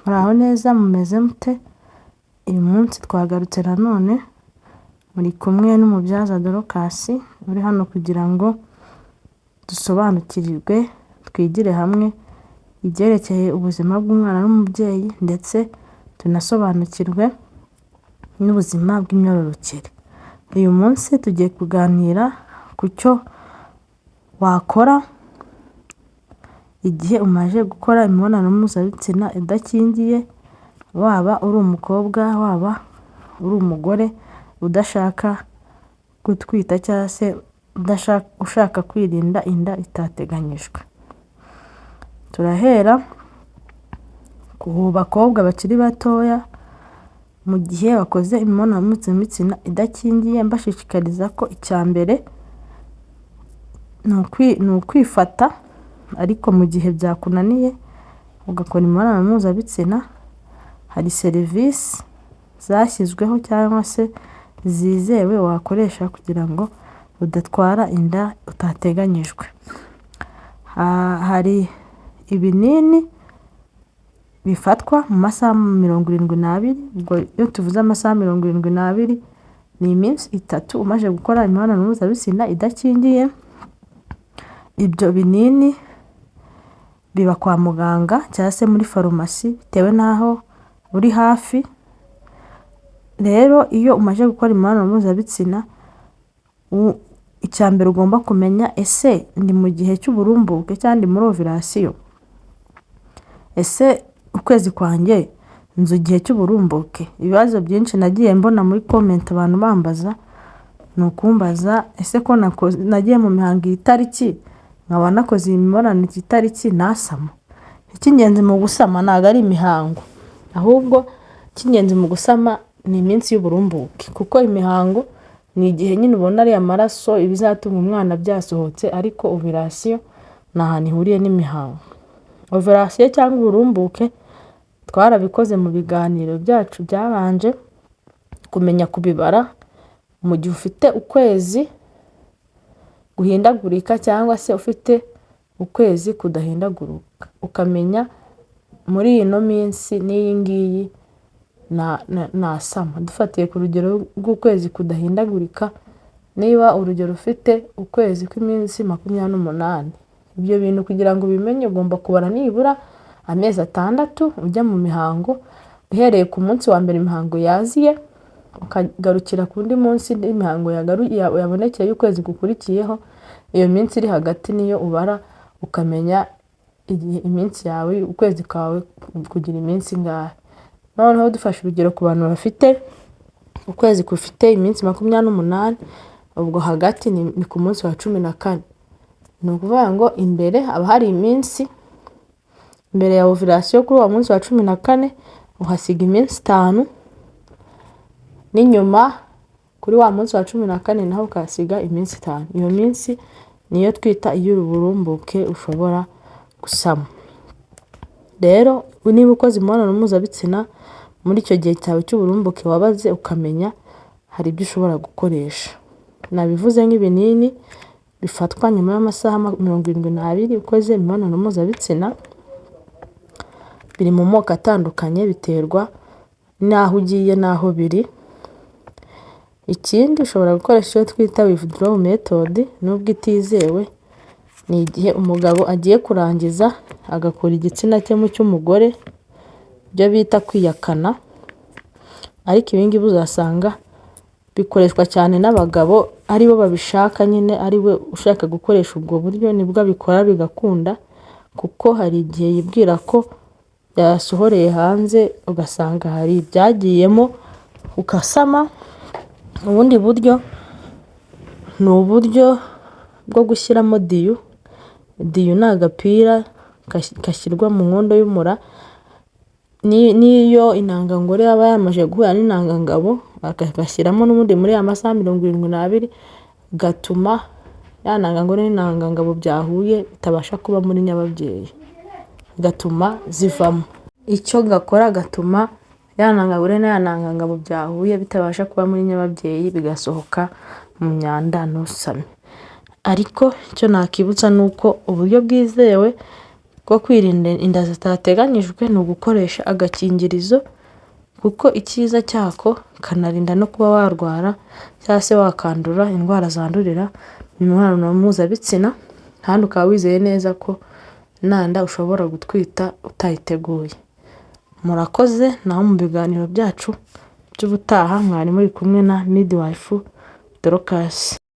Muraho neza mumeze mute? Uyu munsi twagarutse nanone muri kumwe n'umubyaza Dorcas uri hano kugira ngo dusobanukirirwe twigire hamwe ibyerekeye ubuzima bw'umwana n'umubyeyi ndetse tunasobanukirwe n'ubuzima bw'imyororokere. Uyu munsi tugiye kuganira ku cyo wakora igihe umaze gukora imibonano mpuzabitsina idakingiye, waba uri umukobwa waba uri umugore udashaka gutwita cyangwa se ushaka kwirinda inda itateganyijwe. Turahera ku bakobwa bakiri batoya. Mu gihe wakoze imibonano mpuzabitsina idakingiye, mbashishikariza ko icya mbere ni ukwifata, ariko mu gihe byakunaniye ugakora imibonano mpuzabitsina, hari serivisi zashyizweho cyangwa se zizewe wakoresha kugira ngo udatwara inda utateganyijwe. Hari ibinini bifatwa mu masaha 72. Ubwo iyo tuvuze amasaha 72 ni iminsi 3 umaze gukora imibonano mpuzabitsina idakingiye. Ibyo binini biba kwa muganga cyangwa se muri farumasi bitewe n'aho uri hafi. Rero iyo umaze gukora imibonano mpuzabitsina, icya mbere ugomba kumenya, ese ndi mu gihe cy'uburumbuke cyangwa ndi muri ovulation? Ese ukwezi kwanjye nzi igihe cy'uburumbuke? Ibibazo byinshi nagiye mbona muri comment abantu bambaza ni ukumbaza, ese ko nagiye mu mihango iyi tariki nkaba nakoze iyi mibonano iki tariki nasama? Icy'ingenzi mu gusama ntabwo ari imihango, ahubwo icy'ingenzi mu gusama ni iminsi y'uburumbuke, kuko imihango ni igihe nyine ubona ari amaraso ibizatuma umwana byasohotse, ariko ovulation nta hantu ihuriye n'imihango. Ovulation cyangwa uburumbuke twarabikoze mu biganiro byacu byabanje, kumenya kubibara mu gihe ufite ukwezi guhindagurika cyangwa se ufite ukwezi kudahindagurika, ukamenya muri ino minsi n'iyi ngiyi nasama. Dufatiye ku rugero rw'ukwezi kudahindagurika, niba urugero ufite ukwezi kw'iminsi 28, ibyo bintu kugira ngo ubimenye ugomba kubara nibura amezi 6 ujya mu mihango, uhereye ku munsi wa mbere imihango yaziye ukagarukira ku ndi munsi imihango yabonekeye y'ukwezi gukurikiyeho. Iyo minsi iri hagati niyo ubara ukamenya igihe iminsi yawe, ukwezi kwawe kugira iminsi ngahe. Noneho dufashe urugero ku bantu bafite ukwezi kufite iminsi 28, ubwo hagati ni ku munsi wa 14. Ni ukuvuga ngo imbere haba hari iminsi, mbere ya ovulation kuri uwo munsi wa 14 uhasiga iminsi 5, n'inyuma kuri wa munsi wa 14 naho ukasiga iminsi 5. Iyo minsi niyo twita iy'uburumbuke ushobora gusama. Rero niba ukoze imibonano mpuzabitsina muri icyo gihe cyawe cy'uburumbuke wabaze, ukamenya hari ibyo ushobora gukoresha. Nabivuze nk'ibinini bifatwa nyuma y'amasaha 72 ukoze imibonano mpuzabitsina. Biri mu moko atandukanye biterwa n'aho ugiye n'aho biri. Ikindi ushobora gukoresha icyo twita withdrawal method, nubwo itizewe. Ni igihe umugabo agiye kurangiza agakora igitsina cye mu cy'umugore, ibyo bita kwiyakana. Ariko ibingibi uzasanga bikoreshwa cyane n'abagabo, aribo babishaka nyine, ariwe ushaka gukoresha ubwo buryo nibwo abikora bigakunda, kuko hari igihe yibwira ko yasohoreye hanze ugasanga hari ibyagiyemo ukasama. Ubundi buryo ni uburyo bwo gushyiramo diyu. Diyu ni agapira kashyirwa mu nkondo y'umura, n'iyo intangangore yaba yamaze guhura n'intangangabo agashyiramo n'ubundi muri ya masaha 72, gatuma ya ntangangore n'intangangabo byahuye bitabasha kuba muri nyababyeyi, gatuma zivamo. Icyo gakora gatuma ya ntangangore na ya ntangangabo byahuye bitabasha kuba muri nyababyeyi, bigasohoka mu myanda ntusame. Ariko icyo nakibutsa ni uko uburyo bwizewe ko kwirinda inda zitateganyijwe ni ugukoresha agakingirizo, kuko icyiza cyako kanarinda no kuba warwara cyangwa se wakandura indwara zandurira mu mibonano mpuzabitsina, kandi ukaba wizeye neza ko nta nda ushobora gutwita utayiteguye. Murakoze, naho mu biganiro byacu by'ubutaha mwari muri kumwe na Midwife Dorcas.